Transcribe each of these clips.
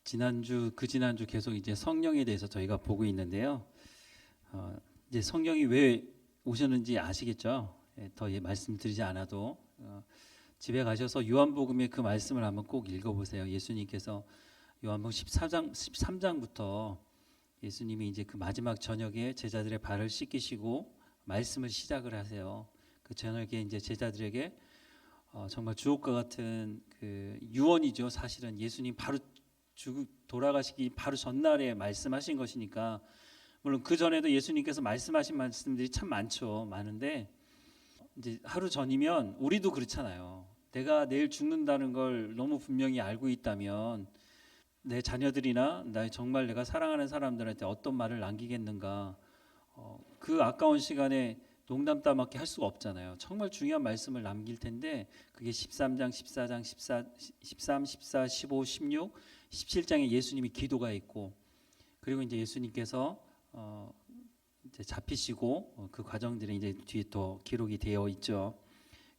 지난주 계속 이제 성령에 대해서 저희가 보고 있는데요. 이제 성령이 왜 오셨는지 아시겠죠? 더 말씀드리지 않아도 집에 가셔서 요한복음의 그 말씀을 한번 꼭 읽어보세요. 예수님께서 요한복음 13장부터 예수님이 이제 그 마지막 저녁에 제자들의 발을 씻기시고 말씀을 시작을 하세요. 그 저녁에 이제 제자들에게 정말 주옥과 같은 그 유언이죠. 사실은 예수님 바로 돌아가시기 바로 전날에 말씀하신 것이니까, 물론 그 전에도 예수님께서 말씀하신 말씀들이 참 많은데 이제 하루 전이면 우리도 그렇잖아요. 내가 내일 죽는다는 걸 너무 분명히 알고 있다면 내 자녀들이나 정말 내가 사랑하는 사람들한테 어떤 말을 남기겠는가. 그 아까운 시간에 농담 따먹기 할 수가 없잖아요. 정말 중요한 말씀을 남길 텐데 그게 13장, 14장, 13, 14, 15, 16, 17장에 예수님이 기도가 있고, 그리고 이제 예수님께서 이제 잡히시고 그 과정들이 이제 뒤에 또 기록이 되어 있죠.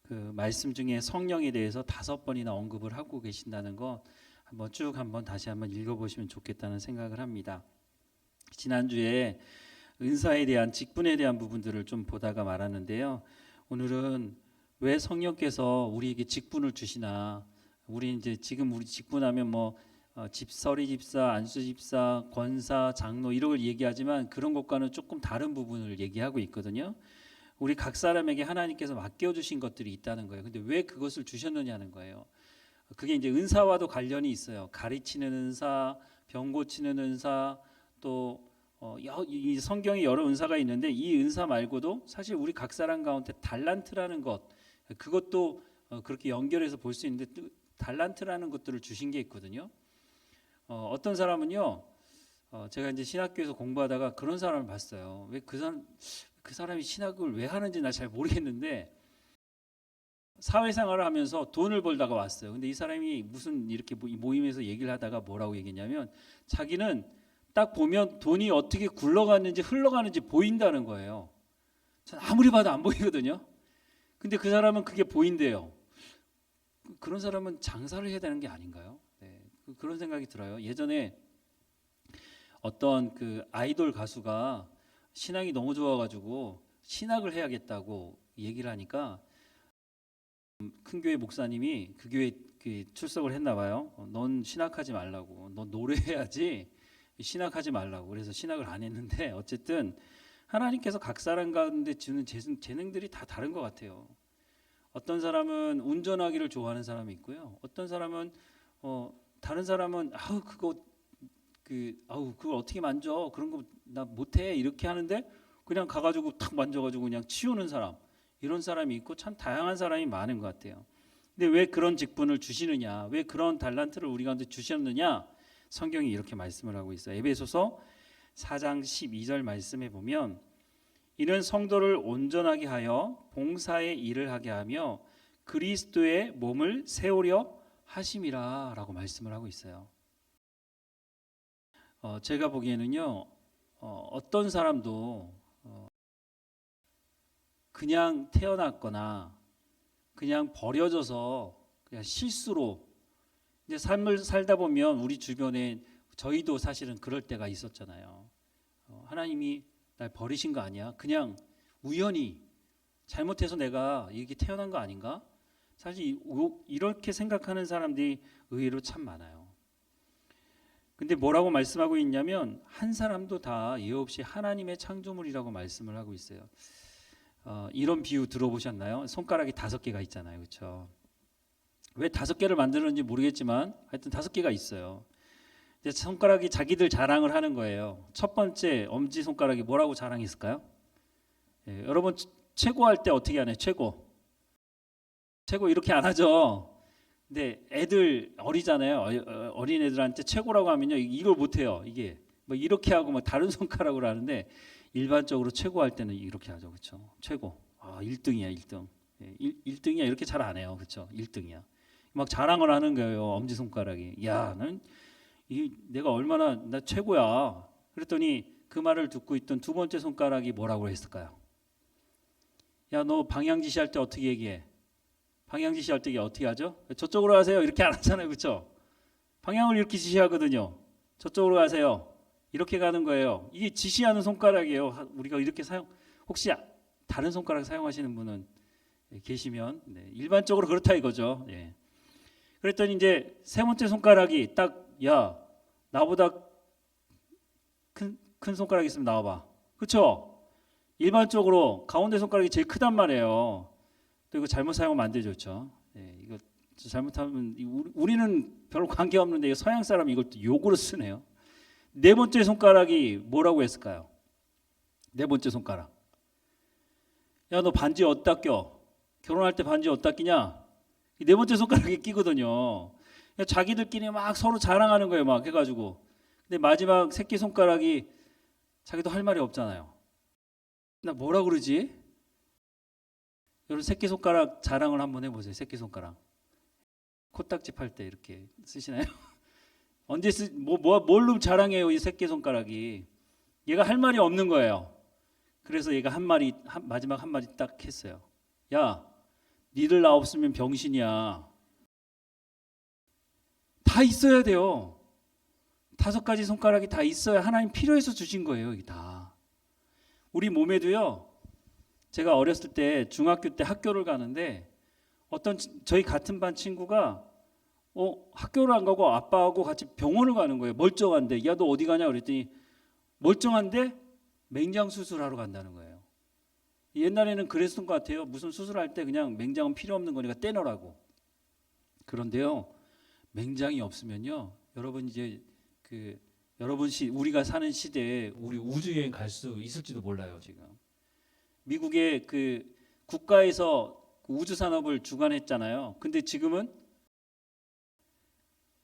그 말씀 중에 성령에 대해서 5번이나 언급을 하고 계신다는 거 한번 다시 한번 읽어보시면 좋겠다는 생각을 합니다. 지난주에 은사에 대한, 직분에 대한 부분들을 좀 보다가 말았는데요. 오늘은 왜 성령께서 우리에게 직분을 주시나. 우리 이제 지금 우리 직분하면 서리 집사, 안수 집사, 권사, 장로 이런 걸 얘기하지만 그런 것과는 조금 다른 부분을 얘기하고 있거든요. 우리 각 사람에게 하나님께서 맡겨주신 것들이 있다는 거예요. 근데 왜 그것을 주셨느냐는 거예요. 그게 이제 은사와도 관련이 있어요. 가르치는 은사, 병 고치는 은사, 또 이 성경에 여러 은사가 있는데 이 은사 말고도 사실 우리 각 사람 가운데 달란트라는 것, 그것도 그렇게 연결해서 볼 수 있는데 달란트라는 것들을 주신 게 있거든요. 어떤 사람은요, 제가 이제 신학교에서 공부하다가 그런 사람을 봤어요. 왜 그 사람이 신학을 왜 하는지 나 잘 모르겠는데 사회생활을 하면서 돈을 벌다가 왔어요. 근데 이 사람이 무슨 이렇게 모임에서 얘기를 하다가 뭐라고 얘기했냐면, 자기는 딱 보면 돈이 어떻게 굴러가는지 흘러가는지 보인다는 거예요. 전 아무리 봐도 안 보이거든요. 근데 그 사람은 그게 보인대요. 그런 사람은 장사를 해야 되는 게 아닌가요? 네, 그런 생각이 들어요. 예전에 어떤 그 아이돌 가수가 신앙이 너무 좋아가지고 신학을 해야겠다고 얘기를 하니까 큰 교회 목사님이 그 교회 출석을 했나 봐요. 넌 신학하지 말라고, 넌 노래해야지 신학하지 말라고. 그래서 신학을 안 했는데, 어쨌든 하나님께서 각 사람 가운데 주는 재능들이 다 다른 것 같아요. 어떤 사람은 운전하기를 좋아하는 사람이 있고요. 어떤 사람은 다른 사람은 그걸 어떻게 만져, 그런 거 나 못해 이렇게 하는데 그냥 가가지고 탁 만져가지고 그냥 치우는 사람, 이런 사람이 있고 참 다양한 사람이 많은 것 같아요. 근데 왜 그런 직분을 주시느냐, 왜 그런 달란트를 우리 가운데 주셨느냐, 성경이 이렇게 말씀을 하고 있어요. 에베소서 4장 12절 말씀에 보면, 이는 성도를 온전하게 하여 봉사의 일을 하게 하며 그리스도의 몸을 세우려 하심이라 라고 말씀을 하고 있어요. 제가 보기에는요, 어떤 사람도 그냥 태어났거나 그냥 버려져서 그냥 실수로 이제 삶을 살다 보면 우리 주변에 저희도 사실은 그럴 때가 있었잖아요. 하나님이 날 버리신 거 아니야? 그냥 우연히 잘못해서 내가 이렇게 태어난 거 아닌가? 사실 이렇게 생각하는 사람들이 의외로 참 많아요. 근데 뭐라고 말씀하고 있냐면, 한 사람도 다 예외 없이 하나님의 창조물이라고 말씀을 하고 있어요. 이런 비유 들어보셨나요? 손가락이 5개가 있잖아요, 그렇죠? 왜 5개를 만드는지 모르겠지만 하여튼 5개가 있어요. 이제 손가락이 자기들 자랑을 하는 거예요. 첫 번째 엄지 손가락이 뭐라고 자랑했을까요? 여러분 최고할 때 어떻게 하나요? 최고 이렇게 안 하죠. 근데 애들 어리잖아요. 어린 애들한테 최고라고 하면요, 이걸 못해요. 이게 이렇게 하고 다른 손가락으로 하는데, 일반적으로 최고할 때는 이렇게 하죠, 그렇죠? 최고, 1등이야 1등. 1등이야 이렇게 잘 안 해요, 그렇죠? 1등이야. 막 자랑을 하는 거예요, 엄지 손가락이. 야, 내가 얼마나 나 최고야. 그랬더니 그 말을 듣고 있던 두 번째 손가락이 뭐라고 했을까요? 야, 너 방향 지시할 때 어떻게 얘기해? 방향 지시할 때 어떻게 하죠? 저쪽으로 하세요 이렇게 안 하잖아요, 그렇죠? 방향을 이렇게 지시하거든요. 저쪽으로 가세요. 이렇게 가는 거예요. 이게 지시하는 손가락이에요. 우리가 이렇게 혹시 다른 손가락 사용하시는 분은 계시면 일반적으로 그렇다 이거죠. 예. 그랬더니 이제 세 번째 손가락이 딱 야 나보다 큰 손가락이 있으면 나와봐. 그렇죠? 일반적으로 가운데 손가락이 제일 크단 말이에요. 또 이거 잘못 사용하면 안 되죠, 그렇죠? 예, 이거 잘못하면 우리는 별로 관계 없는데 서양 사람이 이걸 또 욕으로 쓰네요. 네 번째 손가락이 뭐라고 했을까요? 네 번째 손가락. 야, 너 반지 어디다 껴? 결혼할 때 반지 어디다 끼냐? 이 네 번째 손가락에 끼거든요. 자기들끼리 막 서로 자랑하는 거예요, 막 해가지고. 근데 마지막 새끼 손가락이 자기도 할 말이 없잖아요. 나 뭐라 그러지? 여러분 새끼 손가락 자랑을 한번 해보세요. 새끼 손가락. 코딱지 팔 때 이렇게 쓰시나요? 언제 뭘로 자랑해요, 이 새끼 손가락이? 얘가 할 말이 없는 거예요. 그래서 얘가 마지막 한 마디 딱 했어요. 야, 니들 나 없으면 병신이야. 다 있어야 돼요. 5가지 손가락이 다 있어야 하나님 필요해서 주신 거예요. 이게 다. 우리 몸에도요. 제가 어렸을 때 중학교 때 학교를 가는데 어떤 저희 같은 반 친구가 학교를 안 가고 아빠하고 같이 병원을 가는 거예요. 멀쩡한데 야 너 어디 가냐 그랬더니 멀쩡한데 맹장 수술하러 간다는 거예요. 옛날에는 그랬던 것 같아요. 무슨 수술할 때 그냥 맹장은 필요 없는 거니까 떼놓으라고. 그런데요. 맹장이 없으면요. 여러분 이제 우리가 사는 시대에 우리 우주 여행 갈 수 있을지도 몰라요, 지금. 미국의 국가에서 우주 산업을 주관했잖아요. 근데 지금은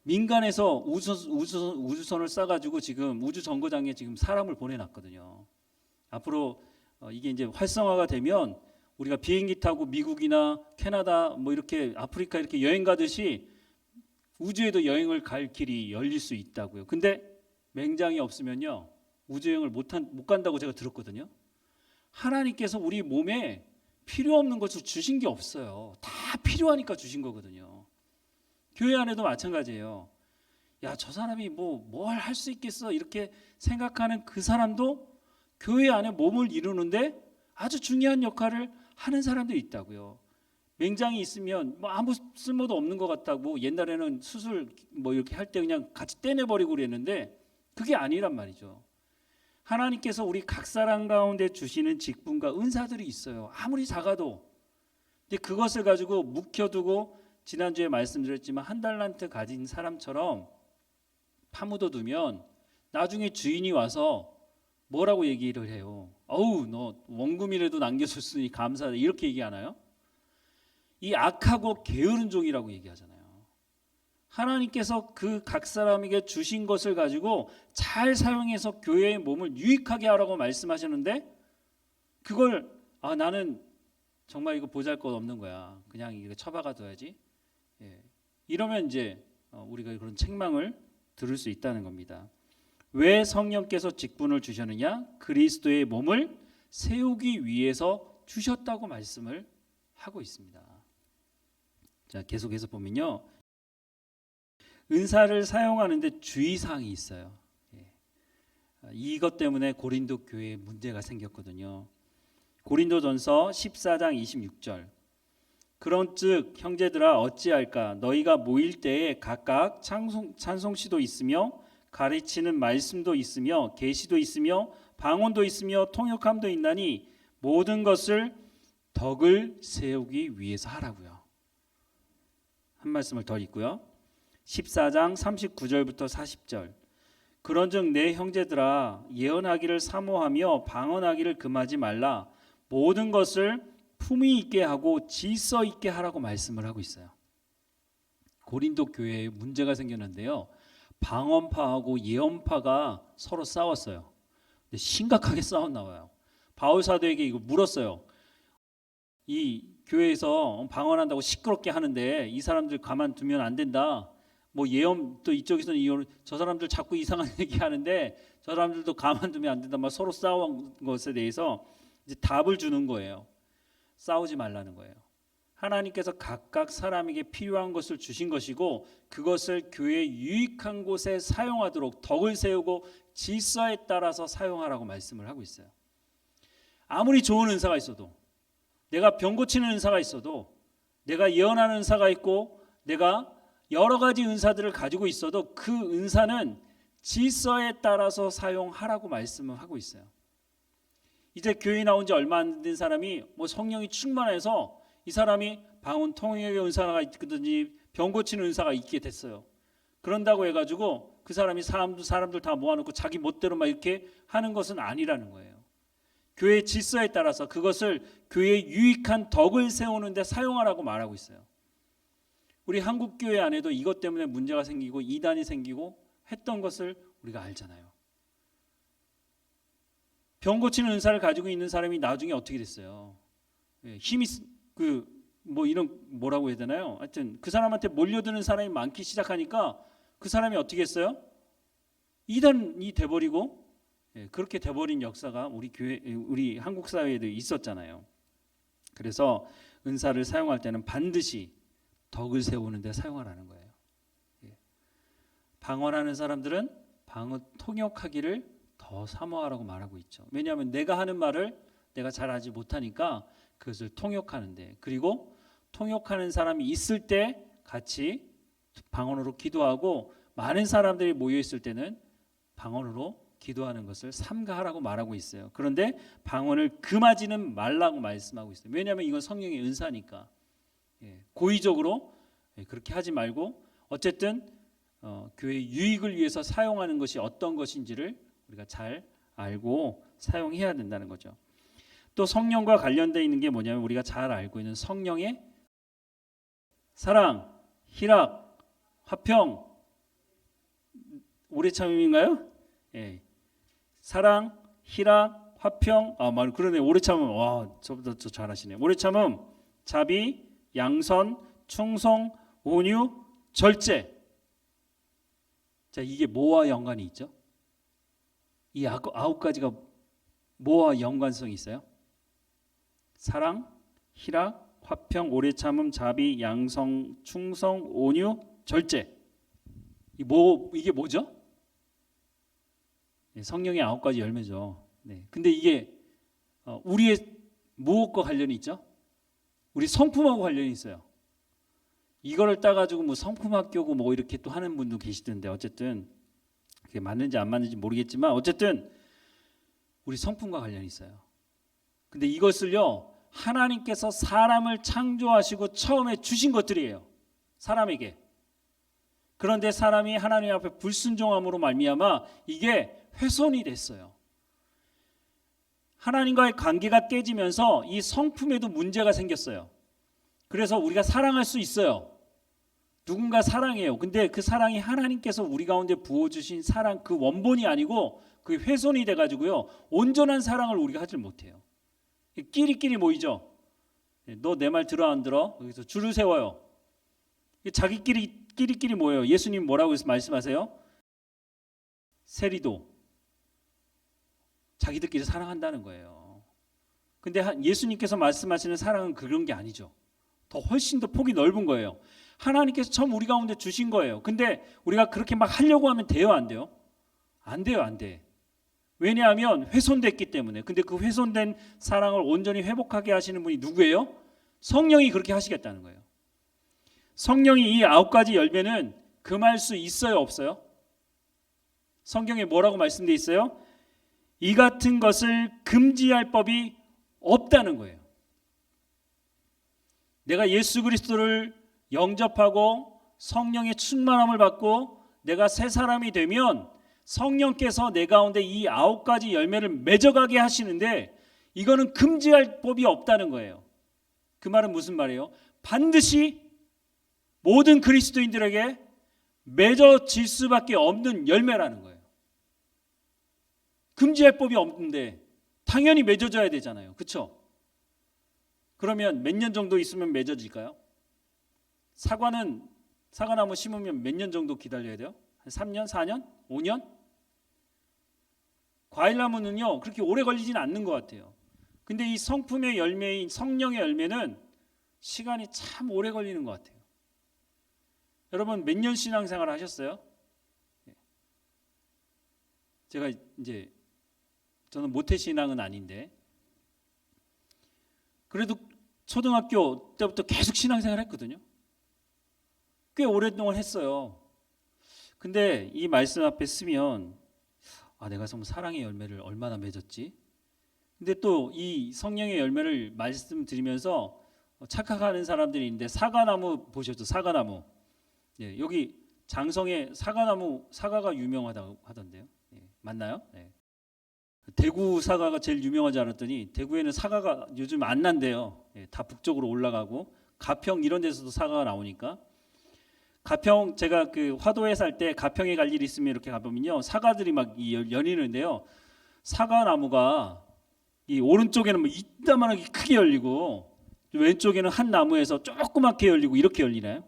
민간에서 우주선을 쏴가지고 지금 우주 정거장에 지금 사람을 보내놨거든요. 앞으로 이게 이제 활성화가 되면 우리가 비행기 타고 미국이나 캐나다 뭐 이렇게 아프리카 이렇게 여행 가듯이 우주에도 여행을 갈 길이 열릴 수 있다고요. 근데 맹장이 없으면요 우주 여행을 못 간다고 제가 들었거든요. 하나님께서 우리 몸에 필요 없는 것을 주신 게 없어요. 다 필요하니까 주신 거거든요. 교회 안에도 마찬가지예요. 야, 저 사람이 뭘 할 수 있겠어 이렇게 생각하는 그 사람도 교회 안에 몸을 이루는데 아주 중요한 역할을 하는 사람도 있다고요. 맹장이 있으면 아무 쓸모도 없는 것 같다고 옛날에는 수술 이렇게 할 때 그냥 같이 떼내버리고 그랬는데 그게 아니란 말이죠. 하나님께서 우리 각 사람 가운데 주시는 직분과 은사들이 있어요. 아무리 작아도. 근데 그것을 가지고 묵혀두고 지난주에 말씀드렸지만 한 달란트 가진 사람처럼 파묻어 두면 나중에 주인이 와서 뭐라고 얘기를 해요? 어우, 너 원금이라도 남겨줬으니 감사하다 이렇게 얘기하나요? 이 악하고 게으른 종이라고 얘기하잖아요. 하나님께서 그 각 사람에게 주신 것을 가지고 잘 사용해서 교회의 몸을 유익하게 하라고 말씀하시는데 그걸 나는 정말 이거 보잘것없는 거야. 그냥 이거 처박아 둬야지. 이러면 이제 우리가 그런 책망을 들을 수 있다는 겁니다. 왜 성령께서 직분을 주셨느냐? 그리스도의 몸을 세우기 위해서 주셨다고 말씀을 하고 있습니다. 자, 계속해서 보면요. 은사를 사용하는데 주의사항이 있어요. 이것 때문에 고린도 교회에 문제가 생겼거든요. 고린도전서 14장 26절. 그런즉 형제들아 어찌할까 너희가 모일 때에 각각 찬송시도 있으며 가르치는 말씀도 있으며 계시도 있으며 방언도 있으며 통역함도 있나니 모든 것을 덕을 세우기 위해서 하라고요. 한 말씀을 더 읽고요. 14장 39절부터 40절. 그런즉 내 형제들아 예언하기를 사모하며 방언하기를 금하지 말라. 모든 것을 품위 있게 하고 질서 있게 하라고 말씀을 하고 있어요. 고린도 교회에 문제가 생겼는데요. 방언파하고 예언파가 서로 싸웠어요. 근데 심각하게 싸웠나 봐요. 바울 사도에게 이거 물었어요. 이 교회에서 방언한다고 시끄럽게 하는데 이 사람들 가만두면 안 된다. 예언 또 이쪽에서는 저 사람들 자꾸 이상한 얘기하는데 저 사람들도 가만두면 안 된다. 서로 싸운 것에 대해서 이제 답을 주는 거예요. 싸우지 말라는 거예요. 하나님께서 각각 사람에게 필요한 것을 주신 것이고 그것을 교회에 유익한 곳에 사용하도록 덕을 세우고 질서에 따라서 사용하라고 말씀을 하고 있어요. 아무리 좋은 은사가 있어도, 내가 병 고치는 은사가 있어도, 내가 예언하는 은사가 있고 내가 여러 가지 은사들을 가지고 있어도 그 은사는 질서에 따라서 사용하라고 말씀을 하고 있어요. 이제 교회에 나온 지 얼마 안 된 사람이 성령이 충만해서 이 사람이 방언 통역의 은사가 있든지 병 고치는 은사가 있게 됐어요. 그런다고 해가지고 그 사람이 사람들 다 모아놓고 자기 멋대로 막 이렇게 하는 것은 아니라는 거예요. 교회의 질서에 따라서 그것을 교회의 유익한 덕을 세우는 데 사용하라고 말하고 있어요. 우리 한국 교회 안에도 이것 때문에 문제가 생기고 이단이 생기고 했던 것을 우리가 알잖아요. 병 고치는 은사를 가지고 있는 사람이 나중에 어떻게 됐어요? 힘이 이런 뭐라고 해야 되나요? 하여튼 그 사람한테 몰려드는 사람이 많기 시작하니까 그 사람이 어떻게 했어요? 이단이 돼버리고 그렇게 돼버린 역사가 우리 한국 사회에도 있었잖아요. 그래서 은사를 사용할 때는 반드시 덕을 세우는 데 사용하라는 거예요. 방언하는 사람들은 방언 통역하기를 더 사모하라고 말하고 있죠. 왜냐하면 내가 하는 말을 내가 잘하지 못하니까 그것을 통역하는데, 그리고 통역하는 사람이 있을 때 같이 방언으로 기도하고 많은 사람들이 모여 있을 때는 방언으로 기도하는 것을 삼가하라고 말하고 있어요. 그런데 방언을 금하지는 말라고 말씀하고 있어요. 왜냐하면 이건 성령의 은사니까. 고의적으로 그렇게 하지 말고 어쨌든 교회의 유익을 위해서 사용하는 것이 어떤 것인지를 우리가 잘 알고 사용해야 된다는 거죠. 또 성령과 관련되어 있는 게 뭐냐면 우리가 잘 알고 있는 성령의 사랑, 희락, 화평, 오래 참음인가요? 사랑, 희락, 화평, 그러네. 오래 참음. 저보다 더 잘하시네. 오래 참음, 자비, 양선, 충성, 온유, 절제. 자, 이게 뭐와 연관이 있죠? 이 9가지가 뭐와 연관성이 있어요? 사랑, 희락, 화평, 오래 참음, 자비, 양성, 충성, 온유, 절제. 이게 뭐죠? 성령의 9가지 열매죠. 근데 이게 우리의 무엇과 관련이 있죠? 우리 성품하고 관련이 있어요. 이거를 따가지고 성품학교고 이렇게 또 하는 분도 계시던데, 어쨌든 그게 맞는지 안 맞는지 모르겠지만 어쨌든 우리 성품과 관련이 있어요. 근데 이것을요, 하나님께서 사람을 창조하시고 처음에 주신 것들이에요. 사람에게. 그런데 사람이 하나님 앞에 불순종함으로 말미암아 이게 훼손이 됐어요. 하나님과의 관계가 깨지면서 이 성품에도 문제가 생겼어요. 그래서 우리가 사랑할 수 있어요. 누군가 사랑해요. 근데 그 사랑이 하나님께서 우리 가운데 부어주신 사랑 그 원본이 아니고 그게 훼손이 돼가지고요, 온전한 사랑을 우리가 하질 못해요. 끼리끼리 모이죠. 너 내 말 들어 안 들어? 여기서 줄을 세워요. 자기끼리 모여요. 예수님 뭐라고 말씀하세요? 세리도 자기들끼리 사랑한다는 거예요. 근데 예수님께서 말씀하시는 사랑은 그런 게 아니죠. 더 훨씬 더 폭이 넓은 거예요. 하나님께서 처음 우리 가운데 주신 거예요. 근데 우리가 그렇게 막 하려고 하면 돼요, 안 돼요? 안 돼요, 안 돼. 왜냐하면 훼손됐기 때문에. 근데 그 훼손된 사랑을 온전히 회복하게 하시는 분이 누구예요? 성령이 그렇게 하시겠다는 거예요. 성령이 이 9가지 열매는 금할 수 있어요, 없어요? 성경에 뭐라고 말씀되어 있어요? 이 같은 것을 금지할 법이 없다는 거예요. 내가 예수 그리스도를 영접하고 성령의 충만함을 받고 내가 새 사람이 되면 성령께서 내 가운데 이 9가지 열매를 맺어가게 하시는데 이거는 금지할 법이 없다는 거예요. 그 말은 무슨 말이에요? 반드시 모든 그리스도인들에게 맺어질 수밖에 없는 열매라는 거예요. 금지할 법이 없는데 당연히 맺어져야 되잖아요. 그렇죠? 그러면 몇 년 정도 있으면 맺어질까요? 사과나무 심으면 몇 년 정도 기다려야 돼요? 한 3년, 4년, 5년? 과일나무는요 그렇게 오래 걸리진 않는 것 같아요. 근데 이 성품의 열매인 성령의 열매는 시간이 참 오래 걸리는 것 같아요. 여러분 몇 년 신앙생활 하셨어요? 제가 이제 저는 모태신앙은 아닌데 그래도 초등학교 때부터 계속 신앙생활 했거든요. 꽤 오랫동안 했어요. 근데 이 말씀 앞에 쓰면 내가 정말 사랑의 열매를 얼마나 맺었지? 근데 또 이 성령의 열매를 말씀드리면서 착각하는 사람들이 있는데 사과나무 보셨죠? 사과나무. 예, 여기 장성에 사과나무 사과가 유명하다고 하던데요. 예, 맞나요? 예. 대구 사과가 제일 유명하지 않았더니 대구에는 사과가 요즘 안 난대요. 예, 다 북쪽으로 올라가고 가평 이런 데서도 사과가 나오니까 가평 제가 그 화도에 살 때 가평에 갈 일이 있으면 이렇게 가보면요 사과들이 막 열리는데요. 사과나무가 이 오른쪽에는 뭐 이따만하게 크게 열리고 왼쪽에는 한 나무에서 조그맣게 열리고 이렇게 열리나요?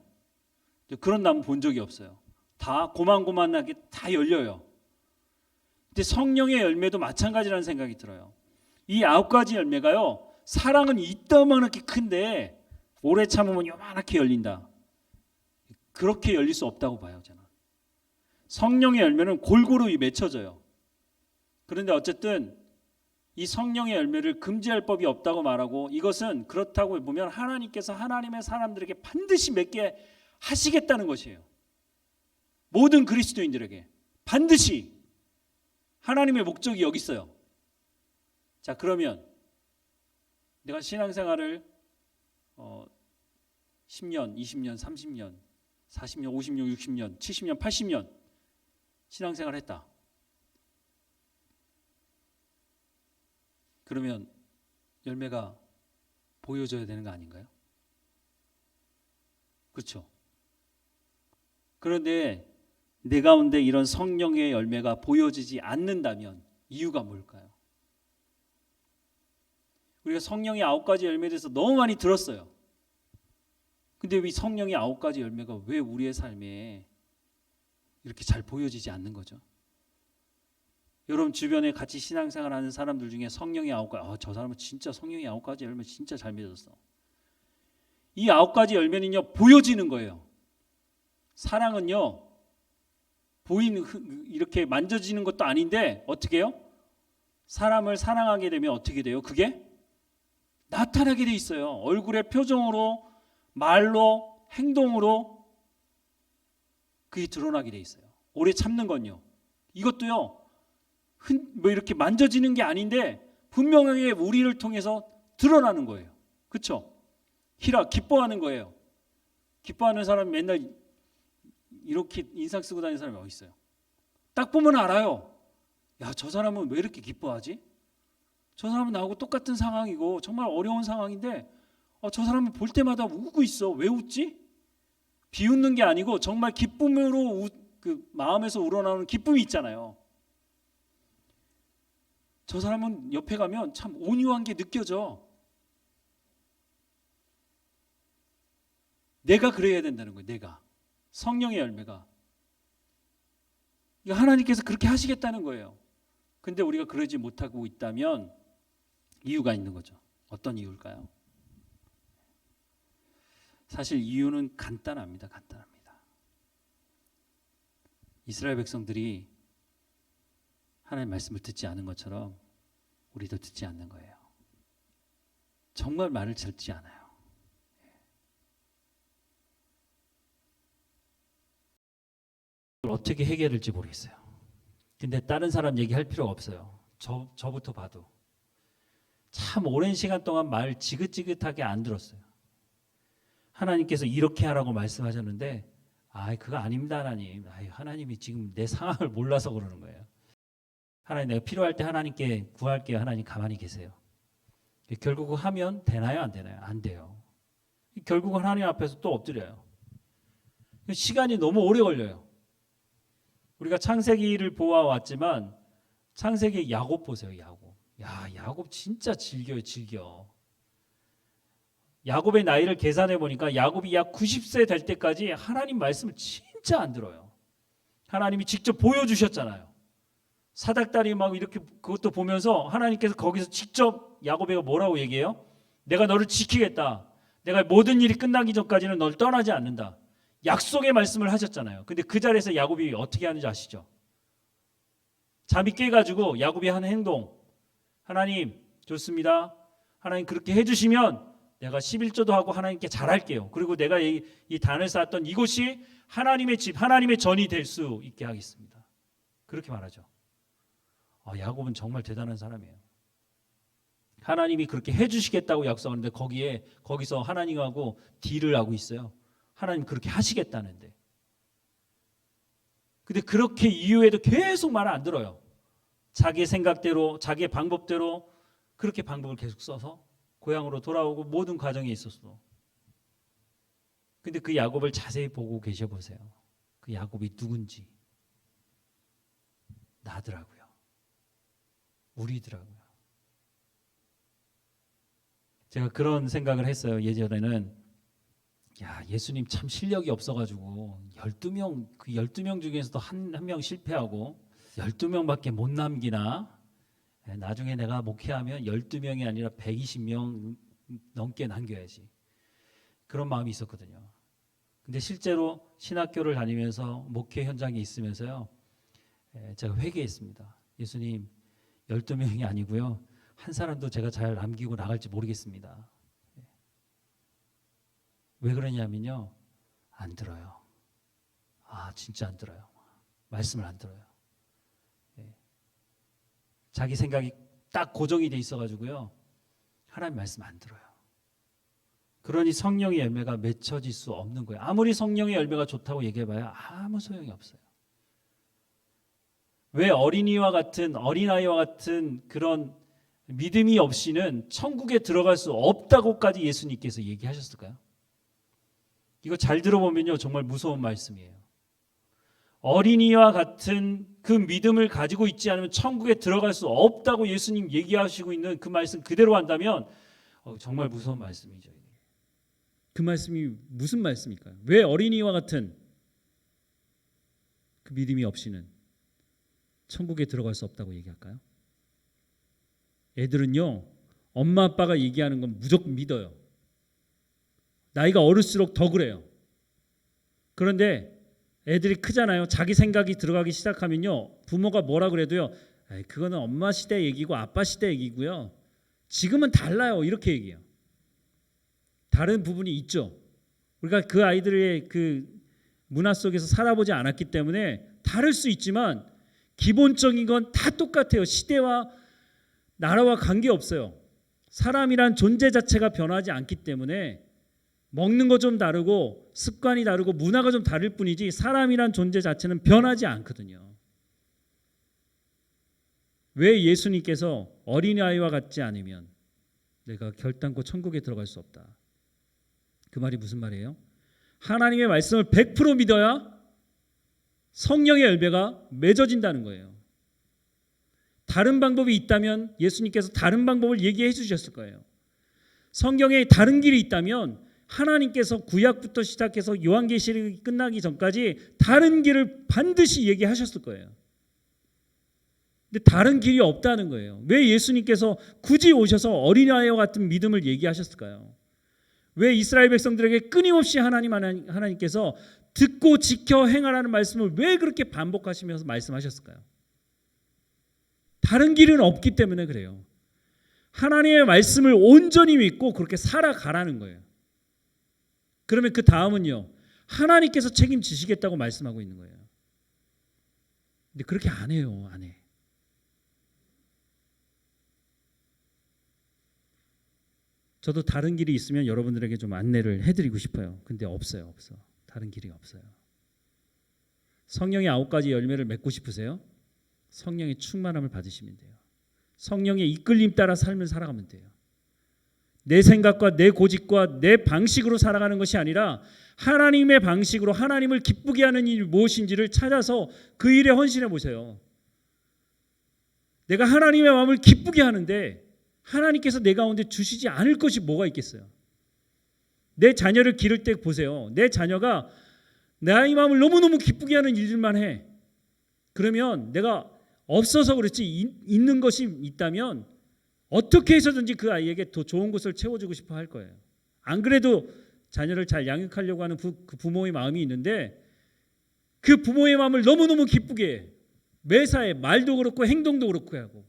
그런 나무 본 적이 없어요. 다 고만고만하게 다 열려요. 근데 성령의 열매도 마찬가지라는 생각이 들어요. 이 9가지 열매가요. 사랑은 이따만하게 큰데 오래 참으면 요만하게 열린다. 그렇게 열릴 수 없다고 봐요. 저는. 성령의 열매는 골고루 맺혀져요. 그런데 어쨌든 이 성령의 열매를 금지할 법이 없다고 말하고 이것은 그렇다고 보면 하나님께서 하나님의 사람들에게 반드시 맺게 하시겠다는 것이에요. 모든 그리스도인들에게 반드시 하나님의 목적이 여기 있어요. 자, 그러면 내가 신앙생활을 10년, 20년, 30년, 40년, 50년, 60년, 70년, 80년 신앙생활 했다. 그러면 열매가 보여져야 되는 거 아닌가요? 그렇죠? 그런데 내 가운데 이런 성령의 열매가 보여지지 않는다면 이유가 뭘까요? 우리가 성령의 9가지 열매에 대해서 너무 많이 들었어요. 근데 이 성령의 9가지 열매가 왜 우리의 삶에 이렇게 잘 보여지지 않는 거죠? 여러분 주변에 같이 신앙생활하는 사람들 중에 성령의 9가지, 저 사람은 진짜 성령의 9가지 열매 진짜 잘 맺었어. 이 9가지 열매는요 보여지는 거예요. 사랑은요 이렇게 만져지는 것도 아닌데 어떻게 해요? 사람을 사랑하게 되면 어떻게 돼요? 그게 나타나게 돼 있어요. 얼굴의 표정으로, 말로, 행동으로 그게 드러나게 돼 있어요. 오래 참는 건요. 이것도요. 뭐 이렇게 만져지는 게 아닌데 분명하게 우리를 통해서 드러나는 거예요. 그렇죠? 기뻐하는 거예요. 기뻐하는 사람 맨날 이렇게 인상 쓰고 다니는 사람이 어디 있어요? 딱 보면 알아요. 야, 저 사람은 왜 이렇게 기뻐하지? 저 사람은 나하고 똑같은 상황이고 정말 어려운 상황인데 저 사람은 볼 때마다 웃고 있어. 왜 웃지? 비웃는 게 아니고 정말 기쁨으로 그 마음에서 우러나오는 기쁨이 있잖아요. 저 사람은 옆에 가면 참 온유한 게 느껴져. 내가 그래야 된다는 거예요. 내가. 성령의 열매가. 하나님께서 그렇게 하시겠다는 거예요. 근데 우리가 그러지 못하고 있다면 이유가 있는 거죠. 어떤 이유일까요? 사실 이유는 간단합니다. 간단합니다. 이스라엘 백성들이 하나님의 말씀을 듣지 않은 것처럼 우리도 듣지 않는 거예요. 정말 말을 듣지 않아요. 어떻게 해결할지 모르겠어요. 근데 다른 사람 얘기할 필요가 없어요. 저부터 봐도 참 오랜 시간 동안 말 지긋지긋하게 안 들었어요. 하나님께서 이렇게 하라고 말씀하셨는데 그거 아닙니다 하나님. 하나님이 지금 내 상황을 몰라서 그러는 거예요. 하나님 내가 필요할 때 하나님께 구할게요. 하나님 가만히 계세요. 결국 하면 되나요 안 되나요? 안 돼요. 결국은 하나님 앞에서 또 엎드려요. 시간이 너무 오래 걸려요. 우리가 창세기를 보아왔지만 창세기 야곱 보세요. 야곱 진짜 즐겨. 야곱의 나이를 계산해 보니까 야곱이 약 90세 될 때까지 하나님 말씀을 진짜 안 들어요. 하나님이 직접 보여주셨잖아요. 사닥다리 막 이렇게 그것도 보면서 하나님께서 거기서 직접 야곱에게 뭐라고 얘기해요? 내가 너를 지키겠다. 내가 모든 일이 끝나기 전까지는 널 떠나지 않는다. 약속의 말씀을 하셨잖아요. 근데 그 자리에서 야곱이 어떻게 하는지 아시죠? 잠이 깨가지고 야곱이 하는 행동, 하나님 좋습니다. 하나님 그렇게 해주시면 내가 11조도 하고 하나님께 잘할게요. 그리고 내가 이 단을 쌓았던 이곳이 하나님의 집, 하나님의 전이 될 수 있게 하겠습니다. 그렇게 말하죠. 야곱은 정말 대단한 사람이에요. 하나님이 그렇게 해주시겠다고 약속하는데 거기서 하나님하고 딜을 하고 있어요. 하나님 그렇게 하시겠다는데. 근데 그렇게 이후에도 계속 말을 안 들어요. 자기 생각대로, 자기의 방법대로 그렇게 방법을 계속 써서 고향으로 돌아오고 모든 과정에 있었어. 근데 그 야곱을 자세히 보고 계셔 보세요. 그 야곱이 누군지. 나더라고요. 우리더라고요. 제가 그런 생각을 했어요. 예전에는 예수님 참 실력이 없어가지고 12명, 그 12명 중에서도 한 명 실패하고 12명밖에 못 남기나. 나중에 내가 목회하면 12명이 아니라 120명 넘게 남겨야지. 그런 마음이 있었거든요. 근데 실제로 신학교를 다니면서 목회 현장에 있으면서요, 제가 회개했습니다. 예수님 12명이 아니고요, 한 사람도 제가 잘 남기고 나갈지 모르겠습니다. 왜 그러냐면요, 안 들어요. 진짜 안 들어요. 말씀을 안 들어요. 자기 생각이 딱 고정이 돼 있어가지고요, 하나님 말씀 안 들어요. 그러니 성령의 열매가 맺혀질 수 없는 거예요. 아무리 성령의 열매가 좋다고 얘기해봐야 아무 소용이 없어요. 왜 어린아이와 같은 그런 믿음이 없이는 천국에 들어갈 수 없다고까지 예수님께서 얘기하셨을까요? 이거 잘 들어보면요, 정말 무서운 말씀이에요. 어린이와 같은 그 믿음을 가지고 있지 않으면 천국에 들어갈 수 없다고 예수님 얘기하시고 있는 그 말씀 그대로 한다면 정말 무서운 말씀이죠. 그 말씀이 무슨 말씀일까요? 왜 어린이와 같은 그 믿음이 없이는 천국에 들어갈 수 없다고 얘기할까요? 애들은요, 엄마 아빠가 얘기하는 건 무조건 믿어요. 나이가 어릴수록 더 그래요. 그런데 애들이 크잖아요. 자기 생각이 들어가기 시작하면요, 부모가 뭐라 그래도요, 그거는 엄마 시대 얘기고 아빠 시대 얘기고요, 지금은 달라요, 이렇게 얘기해요. 다른 부분이 있죠. 우리가 그 아이들의 그 문화 속에서 살아보지 않았기 때문에 다를 수 있지만 기본적인 건 다 똑같아요. 시대와 나라와 관계없어요. 사람이란 존재 자체가 변하지 않기 때문에 먹는 거 좀 다르고 습관이 다르고 문화가 좀 다를 뿐이지 사람이란 존재 자체는 변하지 않거든요. 왜 예수님께서 어린아이와 같지 않으면 내가 결단코 천국에 들어갈 수 없다. 그 말이 무슨 말이에요? 하나님의 말씀을 100% 믿어야 성령의 열매가 맺어진다는 거예요. 다른 방법이 있다면 예수님께서 다른 방법을 얘기해 주셨을 거예요. 성경에 다른 길이 있다면 하나님께서 구약부터 시작해서 요한계시록이 끝나기 전까지 다른 길을 반드시 얘기하셨을 거예요. 근데 다른 길이 없다는 거예요. 왜 예수님께서 굳이 오셔서 어린아이와 같은 믿음을 얘기하셨을까요? 왜 이스라엘 백성들에게 끊임없이 하나님께서 듣고 지켜 행하라는 말씀을 왜 그렇게 반복하시면서 말씀하셨을까요? 다른 길은 없기 때문에 그래요. 하나님의 말씀을 온전히 믿고 그렇게 살아가라는 거예요. 그러면 그 다음은요, 하나님께서 책임지시겠다고 말씀하고 있는 거예요. 근데 그렇게 안 해요. 안 해. 저도 다른 길이 있으면 여러분들에게 좀 안내를 해드리고 싶어요. 근데 없어요. 다른 길이 없어요. 성령의 9가지 열매를 맺고 싶으세요? 성령의 충만함을 받으시면 돼요. 성령의 이끌림 따라 삶을 살아가면 돼요. 내 생각과 내 고집과 내 방식으로 살아가는 것이 아니라 하나님의 방식으로 하나님을 기쁘게 하는 일이 무엇인지를 찾아서 그 일에 헌신해 보세요. 내가 하나님의 마음을 기쁘게 하는데 하나님께서 내 가운데 주시지 않을 것이 뭐가 있겠어요? 내 자녀를 기를 때 보세요. 내 자녀가 나의 마음을 너무너무 기쁘게 하는 일들만 해. 그러면 내가 없어서 그렇지 있는 것이 있다면 어떻게 해서든지 그 아이에게 더 좋은 것을 채워주고 싶어 할 거예요. 안 그래도 자녀를 잘 양육하려고 하는 그 부모의 마음이 있는데 그 부모의 마음을 너무너무 기쁘게 해. 매사에 말도 그렇고 행동도 그렇고 하고.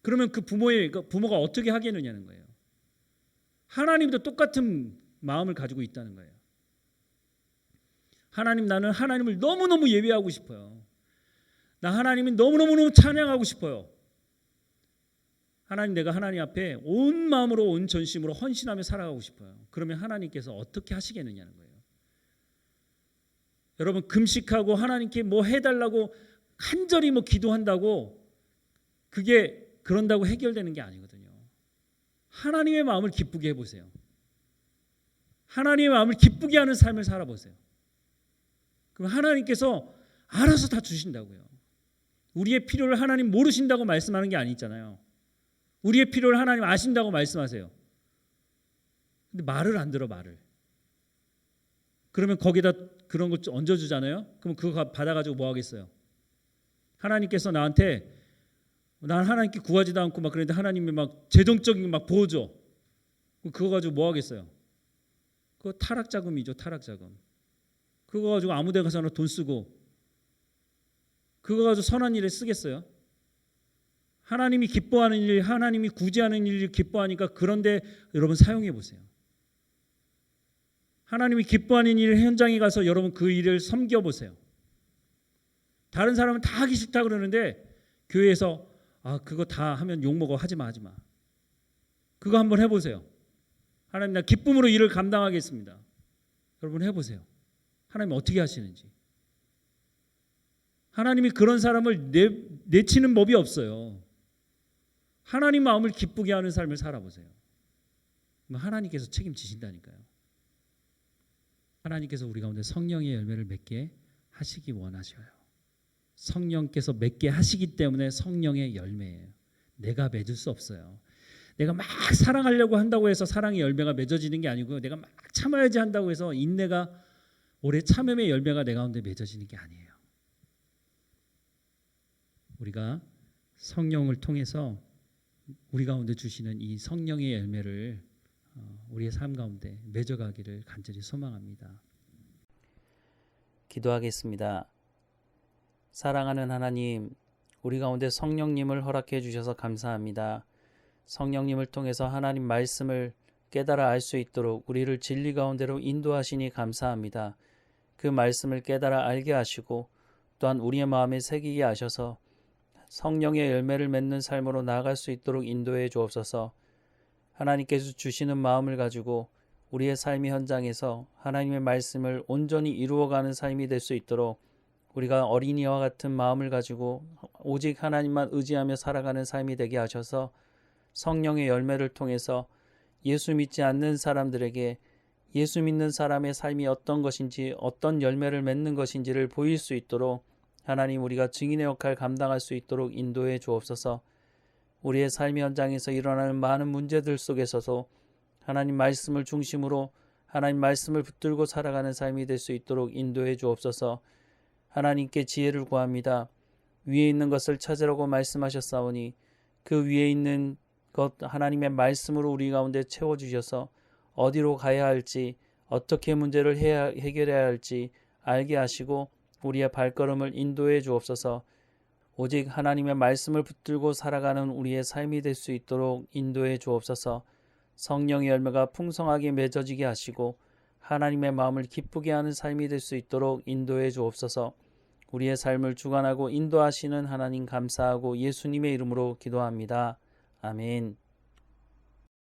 그러면 그 부모가 어떻게 하겠느냐는 거예요. 하나님도 똑같은 마음을 가지고 있다는 거예요. 나는 하나님을 너무너무 예배하고 싶어요. 나 하나님이 너무너무 찬양하고 싶어요. 내가 하나님 앞에 온 마음으로 온 전심으로 헌신하며 살아가고 싶어요. 그러면 하나님께서 어떻게 하시겠느냐는 거예요. 여러분, 금식하고 하나님께 뭐 해달라고 간절히 뭐 기도한다고 그게 그런다고 해결되는 게 아니거든요. 하나님의 마음을 기쁘게 해보세요. 하나님의 마음을 기쁘게 하는 삶을 살아보세요. 그럼 하나님께서 알아서 다 주신다고요. 우리의 필요를 하나님 모르신다고 말씀하는 게 아니잖아요. 우리의 필요를 하나님 아신다고 말씀하세요. 근데 말을 안 들어, 말을. 그러면 거기다 그런 걸 얹어주잖아요. 그럼 그거 받아가지고 뭐 하겠어요? 하나님께서 나한테 난 하나님께 구하지도 않고 막 그랬는데 하나님이 막 재정적인 막 보호줘. 그거 가지고 뭐 하겠어요? 그거 타락자금이죠, 타락자금. 그거 가지고 아무 데 가서나 돈 쓰고 그거 가지고 선한 일에 쓰겠어요? 하나님이 기뻐하는 일, 하나님이 구제하는 일을 기뻐하니까 그런데 여러분 사용해 보세요. 하나님이 기뻐하는 일 현장에 가서 여러분 그 일을 섬겨 보세요. 다른 사람은 다 하기 싫다 그러는데 교회에서 그거 다 하면 욕먹어, 하지 마. 그거 한번 해보세요. 하나님, 나 기쁨으로 일을 감당하겠습니다. 여러분 해보세요. 하나님 어떻게 하시는지. 하나님이 그런 사람을 내치는 법이 없어요. 하나님 마음을 기쁘게 하는 삶을 살아보세요. 하나님께서 책임지신다니까요. 하나님께서 우리 가운데 성령의 열매를 맺게 하시기 원하셔요. 성령께서 맺게 하시기 때문에 성령의 열매예요. 내가 맺을 수 없어요. 내가 막 사랑하려고 한다고 해서 사랑의 열매가 맺어지는 게 아니고요. 내가 막 참아야지 한다고 해서 인내가 오래 참음의 열매가 내 가운데 맺어지는 게 아니에요. 우리가 성령을 통해서 우리 가운데 주시는 이 성령의 열매를 우리의 삶 가운데 맺어가기를 간절히 소망합니다. 기도하겠습니다. 사랑하는 하나님, 우리 가운데 성령님을 허락해 주셔서 감사합니다. 성령님을 통해서 하나님 말씀을 깨달아 알 수 있도록 우리를 진리 가운데로 인도하시니 감사합니다. 그 말씀을 깨달아 알게 하시고 또한 우리의 마음에 새기게 하셔서 성령의 열매를 맺는 삶으로 나아갈 수 있도록 인도해 주옵소서. 하나님께서 주시는 마음을 가지고 우리의 삶의 현장에서 하나님의 말씀을 온전히 이루어가는 삶이 될 수 있도록 우리가 어린이와 같은 마음을 가지고 오직 하나님만 의지하며 살아가는 삶이 되게 하셔서 성령의 열매를 통해서 예수 믿지 않는 사람들에게 예수 믿는 사람의 삶이 어떤 것인지 어떤 열매를 맺는 것인지를 보일 수 있도록 하나님 우리가 증인의 역할 감당할 수 있도록 인도해 주옵소서. 우리의 삶의 현장에서 일어나는 많은 문제들 속에서도 하나님 말씀을 중심으로 하나님 말씀을 붙들고 살아가는 삶이 될 수 있도록 인도해 주옵소서. 하나님께 지혜를 구합니다. 위에 있는 것을 찾으라고 말씀하셨사오니 그 위에 있는 것 하나님의 말씀으로 우리 가운데 채워주셔서 어디로 가야 할지 어떻게 문제를 해결해야 할지 알게 하시고 우리의 발걸음을 인도해 주옵소서. 오직 하나님의 말씀을 붙들고 살아가는 우리의 삶이 될 수 있도록 인도해 주옵소서. 성령의 열매가 풍성하게 맺어지게 하시고 하나님의 마음을 기쁘게 하는 삶이 될 수 있도록 인도해 주옵소서. 우리의 삶을 주관하고 인도하시는 하나님 감사하고 예수님의 이름으로 기도합니다. 아멘.